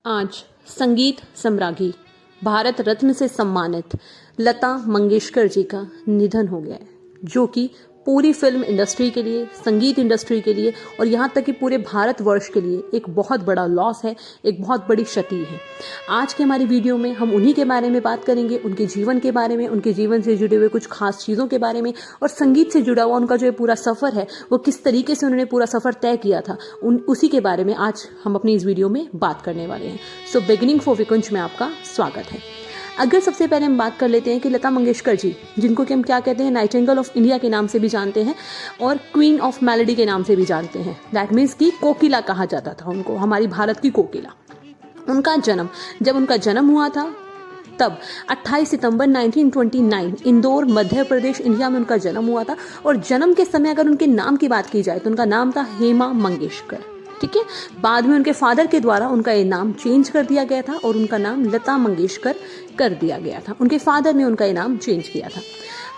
आज संगीत सम्राज्ञी भारत रत्न से सम्मानित लता मंगेशकर जी का निधन हो गया है, जो कि पूरी फिल्म इंडस्ट्री के लिए, संगीत इंडस्ट्री के लिए और यहाँ तक कि पूरे भारतवर्ष के लिए एक बहुत बड़ा लॉस है, एक बहुत बड़ी क्षति है। आज के हमारी वीडियो में हम उन्हीं के बारे में बात करेंगे, उनके जीवन के बारे में, उनके जीवन से जुड़े हुए कुछ खास चीज़ों के बारे में और संगीत से जुड़ा हुआ उनका जो पूरा सफ़र है वो किस तरीके से उन्होंने पूरा सफ़र तय किया था, उसी के बारे में आज हम अपनी इस वीडियो में बात करने वाले हैं। सो बिगिनिंग फॉर विकुंज में आपका स्वागत है। अगर सबसे पहले हम बात कर लेते हैं कि लता मंगेशकर जी, जिनको कि हम क्या कहते हैं, नाइटिंगेल ऑफ इंडिया के नाम से भी जानते हैं और क्वीन ऑफ मेलोडी के नाम से भी जानते हैं। दैट मीन्स कि कोकिला कहा जाता था उनको, हमारी भारत की कोकिला। जब उनका जन्म हुआ था तब 28 सितंबर 1929 इंदौर मध्य प्रदेश इंडिया में उनका जन्म हुआ था। और जन्म के समय अगर उनके नाम की बात की जाए तो उनका नाम था हेमा मंगेशकर। ठीक है, बाद में उनके फादर के द्वारा उनका ये नाम चेंज कर दिया गया था और उनका नाम लता मंगेशकर कर दिया गया था। उनके फादर ने उनका ये नाम चेंज किया था।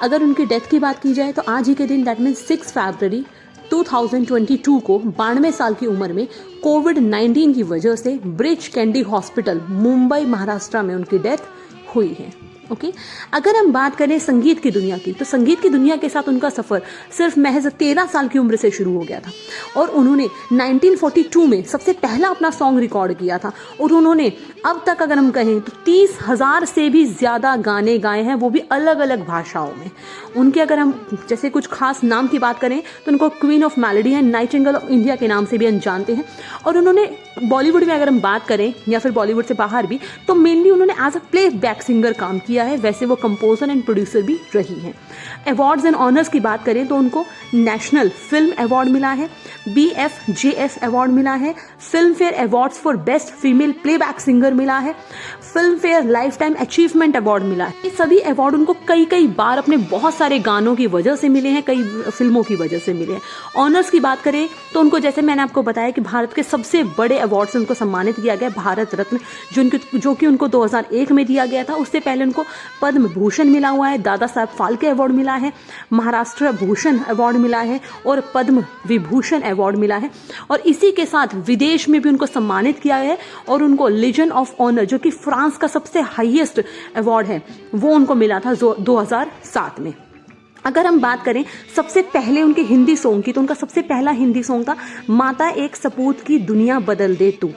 अगर उनकी डेथ की बात की जाए तो आज ही के दिन, दैट मीन्स 6 फरवरी 2022 को 92 साल की उम्र में कोविड-19 की वजह से ब्रिच कैंडी हॉस्पिटल मुंबई महाराष्ट्र में उनकी डेथ हुई है। ओके, अगर हम बात करें संगीत की दुनिया की, तो संगीत की दुनिया के साथ उनका सफ़र सिर्फ महज 13 साल की उम्र से शुरू हो गया था और उन्होंने 1942 में सबसे पहला अपना सॉन्ग रिकॉर्ड किया था। और उन्होंने अब तक अगर हम कहें तो 30,000 से भी ज़्यादा गाने गाए हैं, वो भी अलग अलग भाषाओं में। उनके अगर हम जैसे कुछ खास नाम की बात करें तो उनको queen of melody and Nightingale of India के नाम से भी हम जानते हैं। और उन्होंने बॉलीवुड में अगर हम बात करें या फिर बॉलीवुड से बाहर भी, तो मेनली उन्होंने as a playback singer काम किया है। वैसे वो कंपोजर एंड प्रोड्यूसर भी रही हैं। अवार्ड्स एंड ऑनर्स की बात करें तो उनको नेशनल फिल्म अवार्ड मिला है, BFJF अवार्ड मिला है, film fair awards for best female playback singer मिला है, film fair life time achievement award मिला है। ये सभी अवार्ड उनको कई बार अपने बहुत सारे गानों की वजह से मिले हैं, कई फिल्मों की वजह से मिले हैं। ऑनर्स की बात करें तो उनको, जैसे मैंने आपको बताया कि भारत के सबसे बड़े अवार्ड से उनको सम्मानित किया गया, भारत रत्न, जो कि उनको 2001 में दिया गया था। उससे पहले उनको पद्म भूषण मिला हुआ है, दादा साहब फाल्के अवार्ड मिला है, महाराष्ट्र भूषण अवार्ड मिला है और पद्म विभूषण अवार्ड मिला है। और इसी के साथ विदेश में भी उनको सम्मानित किया है और उनको लीजन ऑफ ऑनर, जो कि फ्रांस का सबसे हाईएस्ट अवार्ड है, वो उनको मिला था 2007 में। अगर हम बात करें सबसे पहले उनके हिंदी सॉन्ग की, तो उनका सबसे पहला हिंदी सॉन्ग था माता एक सपूत की दुनिया बदल दे तू।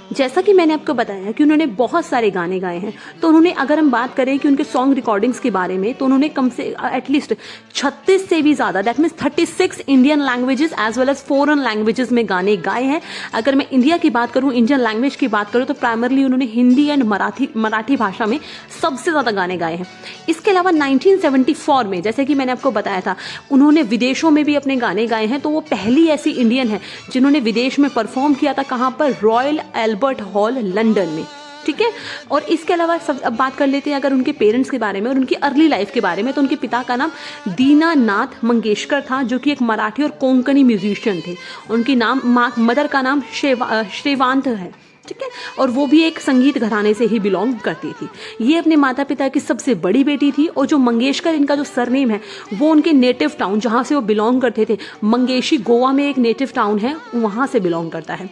जैसा कि मैंने आपको बताया कि उन्होंने बहुत सारे गाने गाए हैं, तो उन्होंने, अगर हम बात करें कि उनके सॉन्ग रिकॉर्डिंग्स के बारे में, तो उन्होंने कम से एटलीस्ट 36 से भी ज़्यादा, that means 36 Indian languages as well as foreign languages में गाने गाए हैं। अगर मैं इंडिया की बात करूं, इंडियन लैंग्वेज की बात करूं, तो प्राइमरली उन्होंने हिंदी एंड मराठी भाषा में सबसे ज़्यादा गाने गाए हैं। इसके अलावा 1974 में, जैसे कि मैंने आपको बताया था, उन्होंने विदेशों में भी अपने गाने गाए हैं। तो वो पहली ऐसी इंडियन है जिन्होंने विदेश में परफॉर्म किया था। कहाँ पर? रॉयल एल्बर्ट हॉल लंदन में। ठीक है, और इसके अलावा अब बात कर लेते हैं अगर उनके पेरेंट्स के बारे में और उनकी अर्ली लाइफ के बारे में, तो उनके पिता का नाम दीनानाथ मंगेशकर था, जो कि एक मराठी और कोंकणी म्यूजिशियन थे। उनकी मदर का नाम श्रेवांत है। ठीक है, और वो भी एक संगीत घराने से ही बिलोंग करती थी। ये अपने माता पिता की सबसे बड़ी बेटी थी। और जो मंगेशकर, इनका जो सरनेम है, वो उनके नेटिव टाउन, जहाँ से वो बिलोंग करते थे, मंगेशी, गोवा में एक नेटिव टाउन है, वहाँ से बिलोंग करता है।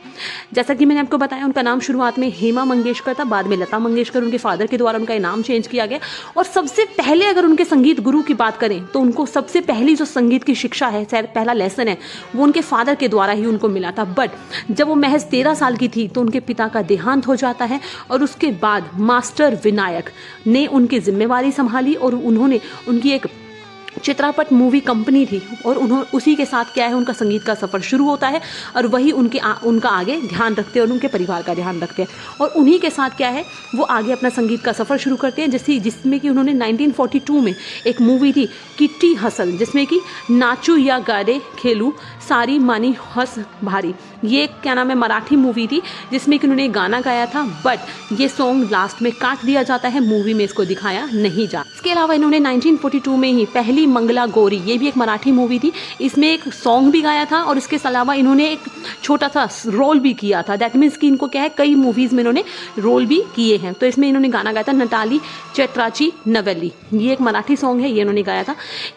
जैसा कि मैंने आपको बताया, उनका नाम शुरुआत में हेमा मंगेशकर था, बाद में लता मंगेशकर, उनके फादर के द्वारा उनका नाम चेंज किया गया। और सबसे पहले अगर उनके संगीत गुरु की बात करें तो उनको सबसे पहली जो संगीत की शिक्षा है, पहला लेसन है, वो उनके फादर के द्वारा ही उनको मिला था। बट जब वो महज 13 साल की थी तो उनके पिता का देहांत हो जाता है और उसके बाद मास्टर विनायक ने उनकी जिम्मेवारी संभाली और उन्होंने, उनकी एक चित्रपट मूवी कंपनी थी और उसी के साथ क्या है, उनका संगीत का सफ़र शुरू होता है और वही उनका आगे ध्यान रखते हैं और उनके परिवार का ध्यान रखते हैं। और उन्हीं के साथ क्या है, वो आगे अपना संगीत का सफ़र शुरू करते हैं, जिसमें कि उन्होंने 1942 में एक मूवी थी किट्टी हसल, जिसमें कि नाचू या गाड़े खेलू सारी मानी हंस भारी, ये क्या नाम है, मराठी मूवी थी, जिसमें कि उन्होंने गाना गाया था। बट ये सॉन्ग लास्ट में काट दिया जाता है, मूवी में इसको दिखाया नहीं जाता। इसके अलावा इन्होंने 1942 में ही पहली मंगला गौरी, ये भी एक मराठी मूवी थी, इसमें एक सॉन्ग भी गाया था और इसके अलावा इन्होंने एक छोटा सा रोल भी किया था। दैट मीन्स कि इनको क्या है, कई मूवीज़ में इन्होंने रोल भी किए हैं। तो इसमें इन्होंने गाना गाया था नटाली चैत्राची नवेली, ये एक मराठी सॉन्ग है, ये इन्होंने गाया था।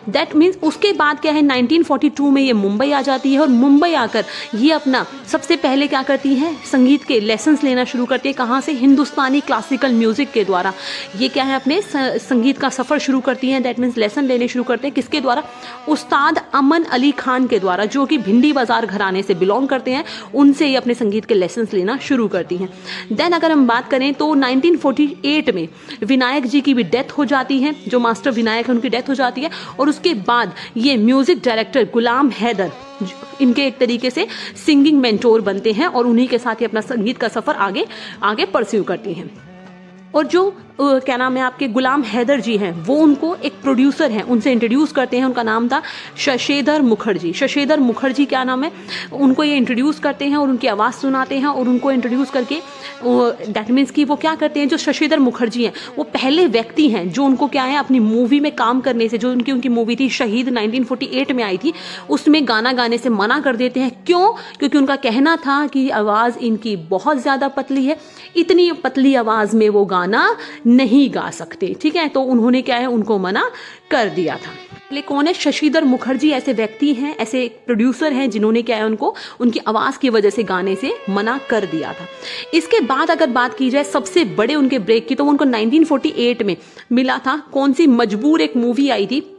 दैट मीन्स उसके बाद क्या है, 1942 में ये मुंबई आ जाती है और मुंबई आकर ये अपना सबसे पहले क्या करती हैं, संगीत के लेसन्स लेना शुरू करती है। कहाँ से? हिंदुस्तानी क्लासिकल म्यूजिक के द्वारा। ये क्या है, अपने संगीत का सफ़र शुरू करती हैं, दैट मीन्स लेसन लेने शुरू करते हैं। किसके द्वारा? उस्ताद अमन अली खान के द्वारा, जो कि भिंडी बाजार घराने से बिलोंग करते हैं। उनसे ये अपने संगीत के लेसन्स लेना शुरू करती हैं। देन अगर हम बात करें तो 1948 में विनायक जी की भी डेथ हो जाती है, जो मास्टर विनायक है उनकी डेथ हो जाती है। और उसके बाद ये म्यूजिक डायरेक्टर गुलाम हैदर इनके एक तरीके से सिंगिंग मेंटोर बनते हैं और उन्हीं के साथ ही अपना संगीत का सफर आगे आगे परस्यू करती हैं। और जो क्या नाम है आपके गुलाम हैदर जी हैं, वो उनको एक प्रोड्यूसर हैं, उनसे इंट्रोड्यूस करते हैं। उनका नाम था शशेधर मुखर्जी। शशेधर मुखर्जी क्या नाम है, उनको ये इंट्रोड्यूस करते हैं और उनकी आवाज़ सुनाते हैं। और उनको इंट्रोड्यूस करके दैट मीन्स कि वो क्या करते हैं, जो शशेधर मुखर्जी हैं वो पहले व्यक्ति हैं जो उनको क्या है, अपनी मूवी में काम करने से, जो उनकी मूवी थी शहीद 1948 में आई थी, उसमें गाना गाने से मना कर देते हैं। क्यों? क्योंकि उनका कहना था कि आवाज़ इनकी बहुत ज़्यादा पतली है, इतनी पतली आवाज़ में वो गाना नहीं गा सकते। ठीक है, तो उन्होंने क्या है, उनको मना कर दिया था। ले कौन है? शशिधर मुखर्जी ऐसे व्यक्ति हैं, ऐसे प्रोड्यूसर हैं जिन्होंने क्या है, उनको उनकी आवाज़ की वजह से गाने से मना कर दिया था। इसके बाद अगर बात की जाए सबसे बड़े उनके ब्रेक की, तो उनको 1948 में मिला था। कौन सी? मजबूर एक मूवी आई थी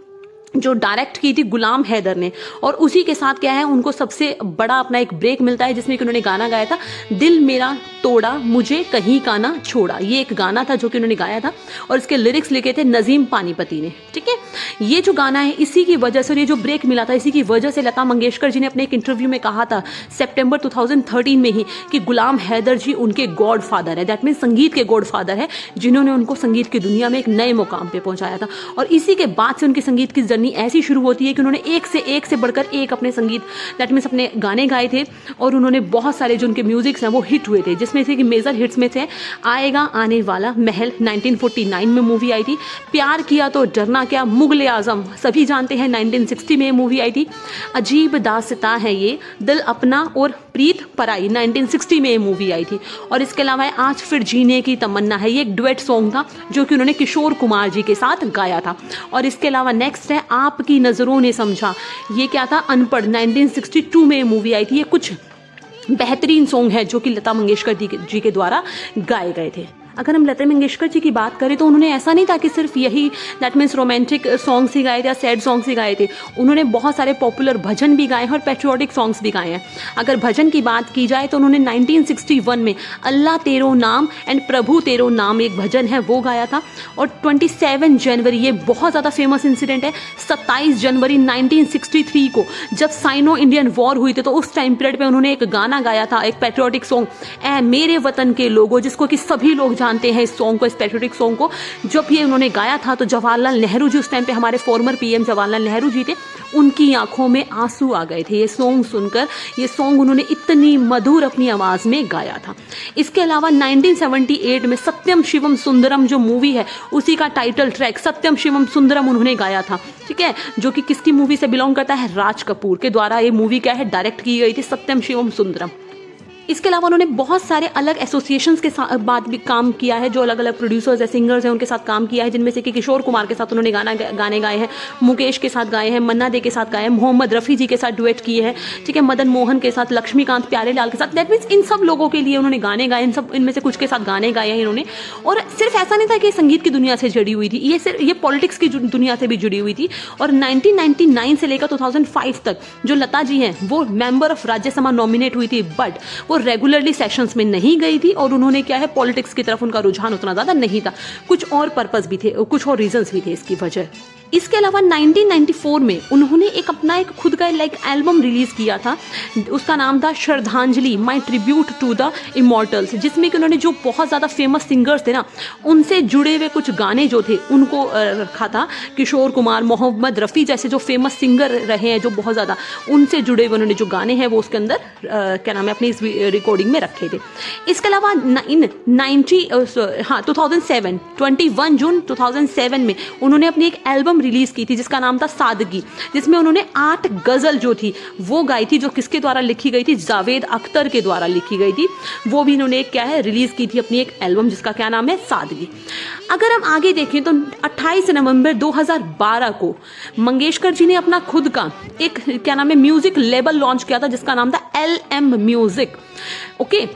जो डायरेक्ट की थी गुलाम हैदर ने, और उसी के साथ क्या है, उनको सबसे बड़ा अपना एक ब्रेक मिलता है जिसमें कि उन्होंने गाना गाया था, दिल मेरा तोड़ा मुझे कहीं का ना छोड़ा। ये एक गाना था जो कि उन्होंने गाया था और इसके लिरिक्स लिखे थे नजीम पानीपति ने। ठीक है, ये जो गाना है इसी की वजह से, और ये जो ब्रेक मिला था इसी की वजह से लता मंगेशकर जी ने अपने एक इंटरव्यू में कहा था सितंबर 2013 में ही कि गुलाम हैदर जी उनके गॉड फादर है, दैट मीन्स संगीत के गॉड फादर है, जिन्होंने उनको संगीत की दुनिया में एक नए मुकाम पे पहुंचाया था। और इसी के बाद से उनकी संगीत की जर्नी ऐसी शुरू होती है कि उन्होंने एक से बढ़कर एक अपने संगीत दैट मीन्स अपने गाने गाए थे। और उन्होंने बहुत सारे जो उनके म्यूजिक्स हैं वो हिट हुए थे, जिसमें से कि मेजर हिट्स में से आएगा आने वाला महल 1949 में मूवी आई थी, प्यार किया तो डरना क्या, मुगल आजम सभी जानते हैं 1960 में मूवी आई थी, अजीब दास्तां है ये, दिल अपना और प्रीत पराई 1960 में मूवी आई थी। और इसके अलावा आज फिर जीने की तमन्ना है, ये एक डुएट सॉन्ग था जो कि उन्होंने किशोर कुमार जी के साथ गाया था। और इसके अलावा नेक्स्ट है आपकी नजरों ने समझा, ये क्या था, अनपढ़ 1962 में मूवी आई थी। ये कुछ बेहतरीन सॉन्ग है जो कि लता मंगेशकर जी के द्वारा गाए गए थे। अगर हम लता मंगेशकर जी की बात करें तो उन्होंने ऐसा नहीं था कि सिर्फ यही दैट मीन्स रोमांटिक सॉन्ग्स ही गाए थे या सैड सॉन्ग्स ही गाए थे, उन्होंने बहुत सारे पॉपुलर भजन भी गाए हैं और पैट्रियोटिक सॉन्ग्स भी गाए हैं। अगर भजन की बात की जाए तो उन्होंने 1961 में अल्लाह तेरो नाम एंड प्रभु तेरो नाम एक भजन है वो गाया था। और 27 जनवरी, ये बहुत ज़्यादा फेमस इंसिडेंट है, 27 जनवरी 1963 को जब साइनो इंडियन वॉर हुई थी तो उस टाइम पीरियड पे उन्होंने एक गाना गाया था, एक पैट्रियोटिक सॉन्ग, ए मेरे वतन के लोगों, जिसको कि सभी लोग जानते हैं इस सॉन्ग को, इस पैट्रियोटिक सॉन्ग को। जब ये उन्होंने गाया था तो जवाहरलाल नेहरू जी, उस टाइम पे हमारे फॉर्मर पीएम जवाहरलाल नेहरू जी थे, उनकी आंखों में आंसू आ गए थे ये सॉन्ग सुनकर। ये सॉन्ग उन्होंने इतनी मधुर अपनी आवाज में गाया था। इसके अलावा 1978 में सत्यम शिवम सुंदरम जो मूवी है उसी का टाइटल ट्रैक सत्यम शिवम सुंदरम उन्होंने गाया था। ठीक है, जो कि किसकी मूवी से बिलोंग करता है, राज कपूर के द्वारा ये मूवी क्या है, डायरेक्ट की गई थी, सत्यम शिवम सुंदरम। इसके अलावा उन्होंने बहुत सारे अलग एसोसिएशंस के साथ बाद भी काम किया है, जो अलग अलग प्रोड्यूसर्स है, सिंगर्स हैं, उनके साथ काम किया है, जिनमें से कि किशोर कुमार के साथ उन्होंने गाने गाए हैं, मुकेश के साथ गाए हैं, मन्ना दे के साथ गाए हैं, मोहम्मद रफ़ी जी के साथ डुएट किए हैं, ठीक है, मदन मोहन के साथ, लक्ष्मीकांत प्यारेलाल के साथ, दैट मीन्स इन सब लोगों के लिए उन्होंने गाने गाए, इनमें से कुछ के साथ गाने गाए हैं इन्होंने। और सिर्फ ऐसा नहीं था कि संगीत की दुनिया से जुड़ी हुई थी, ये पॉलिटिक्स की दुनिया से भी जुड़ी हुई थी। और 1999 से लेकर 2005 तक जो लता जी हैं वो मेंबर ऑफ राज्यसभा नॉमिनेट हुई थी, बट वो रेगुलरली सेशंस में नहीं गई थी और उन्होंने क्या है, पॉलिटिक्स की तरफ उनका रुझान उतना ज्यादा नहीं था, कुछ और पर्पस भी थे, कुछ और रीजंस भी थे इसकी वजह। इसके अलावा 1994 में उन्होंने अपना एक खुद का एल्बम रिलीज किया था, उसका नाम था श्रद्धांजलि, माई ट्रिब्यूट टू द इमॉर्टल्स, जिसमें कि उन्होंने जो बहुत ज़्यादा फेमस सिंगर्स थे ना उनसे जुड़े हुए कुछ गाने जो थे उनको रखा था। किशोर कुमार, मोहम्मद रफ़ी जैसे जो फेमस सिंगर रहे हैं जो बहुत ज़्यादा, उनसे जुड़े हुए उन्होंने जो गाने हैं वो उसके अंदर क्या नाम है अपनी इस रिकॉर्डिंग में रखे थे। इसके अलावा 21 जून 2007 में उन्होंने अपनी एक एल्बम एल्बम रिलीज की थी जिसका नाम था सादगी, जिसमें उन्होंने 8 गजल जो थी वो गाई थी, जो किसके द्वारा लिखी गई थी, जावेद अख्तर के द्वारा लिखी गई थी। वो भी इन्होंने क्या है रिलीज की थी अपनी एक एल्बम जिसका क्या नाम है, सादगी। अगर हम आगे देखें तो 28 नवंबर 2012 को मंगेशकर जी ने अपना खुद का एक क्या नाम है म्यूजिक लेबल लॉन्च किया था जिसका नाम था LM म्यूजिक, ओके,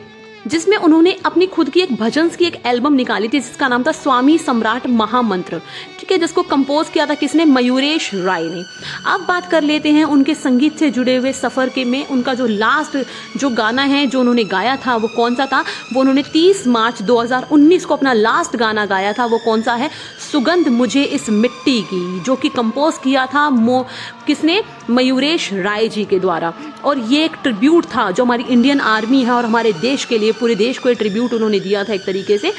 जिसमें उन्होंने अपनी खुद की एक भजन की एक एल्बम निकाली थी जिसका नाम था स्वामी सम्राट महामंत्र, ठीक है, जिसको कंपोज किया था किसने, मयूरेश राय ने। अब बात कर लेते हैं उनके संगीत से जुड़े हुए सफर के में उनका जो लास्ट जो गाना है जो उन्होंने गाया था वो कौन सा था। वो उन्होंने 30 मार्च 2019 को अपना लास्ट गाना गाया था, वो कौन सा है, सुगंध मुझे इस मिट्टी की, जो कि कंपोज किया था किसने, मयूरेश राय जी के द्वारा। और ये एक ट्रिब्यूट था जो हमारी इंडियन आर्मी है और हमारे देश के लिए, पूरे देश को ये ट्रिब्यूट उन्होंने दिया था एक तरीके से।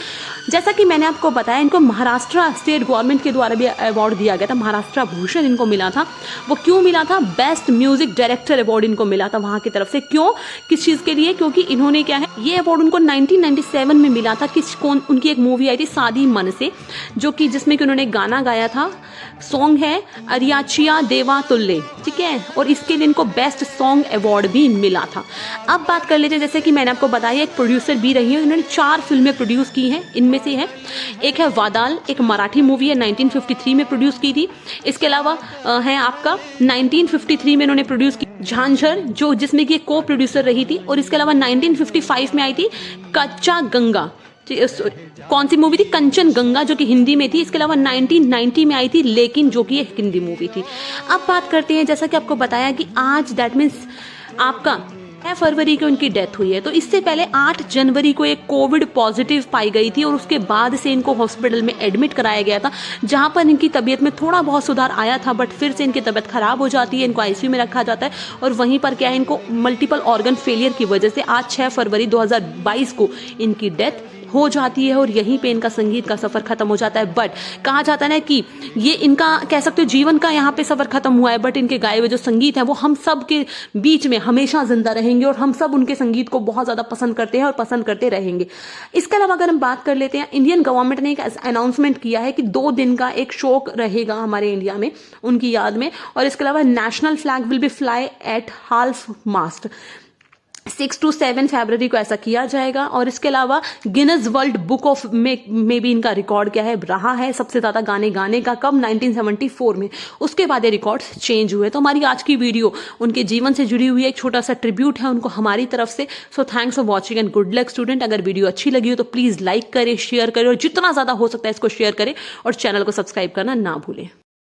जैसा कि मैंने आपको बताया, इनको महाराष्ट्र स्टेट गवर्नमेंट के द्वारा भी अवार्ड दिया गया था, महाराष्ट्र भूषण इनको मिला था। वो क्यों मिला था, बेस्ट म्यूजिक डायरेक्टर अवार्ड इनको मिला था वहाँ की तरफ से। क्यों, किस चीज़ के लिए, क्योंकि इन्होंने क्या है, ये अवार्ड उनको 1997 में मिला था। उनकी एक मूवी आई थी सादी मन से, जो कि जिसमें कि उन्होंने गाना गाया था, सॉन्ग है अरियाचिया देवा तुल्ले, ठीक है, और इसके लिए इनको बेस्ट सॉन्ग अवार्ड भी मिला था। अब बात कर लेते हैं, जैसे कि मैंने आपको बताया एक प्रोड्यूसर भी रही है, उन्होंने 4 फिल्में प्रोड्यूस की हैं, इनमें से है एक है वादाल, एक मराठी मूवी है 1953 में प्रोड्यूस की थी। इसके अलावा है आपका 1953 में इन्होंने प्रोड्यूस की झांझर, जो जिसमें कि को प्रोड्यूसर रही थी। और इसके अलावा 1955 में आई थी कच्चा गंगा, कौन सी मूवी थी, कंचन गंगा, जो कि हिंदी में थी। इसके अलावा 1990 में आई थी लेकिन, जो कि एक हिंदी मूवी थी। अब बात करते हैं, जैसा कि आपको बताया कि आज दैट मीन्स आपका 6 फरवरी को उनकी डेथ हुई है, तो इससे पहले 8 जनवरी को एक कोविड पॉजिटिव पाई गई थी और उसके बाद से इनको हॉस्पिटल में एडमिट कराया गया था, जहां पर इनकी तबीयत में थोड़ा बहुत सुधार आया था, बट फिर से इनकी तबीयत खराब हो जाती है, इनको आईसीयू में रखा जाता है और वहीं पर क्या है, इनको मल्टीपल ऑर्गन फेलियर की वजह से आज 6 फरवरी 2022 को इनकी डेथ हो जाती है और यहीं पे इनका संगीत का सफर खत्म हो जाता है। बट कहा जाता है ना कि ये इनका कह सकते हो जीवन का यहाँ पे सफर खत्म हुआ है, बट इनके गाए हुए जो संगीत है वो हम सब के बीच में हमेशा जिंदा रहेंगे और हम सब उनके संगीत को बहुत ज्यादा पसंद करते हैं और पसंद करते रहेंगे। इसके अलावा अगर हम बात कर लेते हैं, इंडियन गवर्नमेंट ने एक अनाउंसमेंट किया है कि 2 दिन का एक शोक रहेगा हमारे इंडिया में उनकी याद में, और इसके अलावा national flag will be fly at half mast 6 to 7 फरवरी को ऐसा किया जाएगा। और इसके अलावा गिनेस वर्ल्ड बुक ऑफ में भी इनका रिकॉर्ड क्या है रहा है सबसे ज्यादा गाने गाने का, कब, 1974 में। उसके बाद ये रिकॉर्ड्स चेंज हुए। तो हमारी आज की वीडियो उनके जीवन से जुड़ी हुई एक छोटा सा ट्रिब्यूट है उनको हमारी तरफ से। So thanks for watching and good luck student. अगर वीडियो अच्छी लगी हो तो प्लीज लाइक करें, शेयर करें और जितना ज्यादा हो सकता है इसको शेयर करें और चैनल को सब्सक्राइब करना ना भूलें।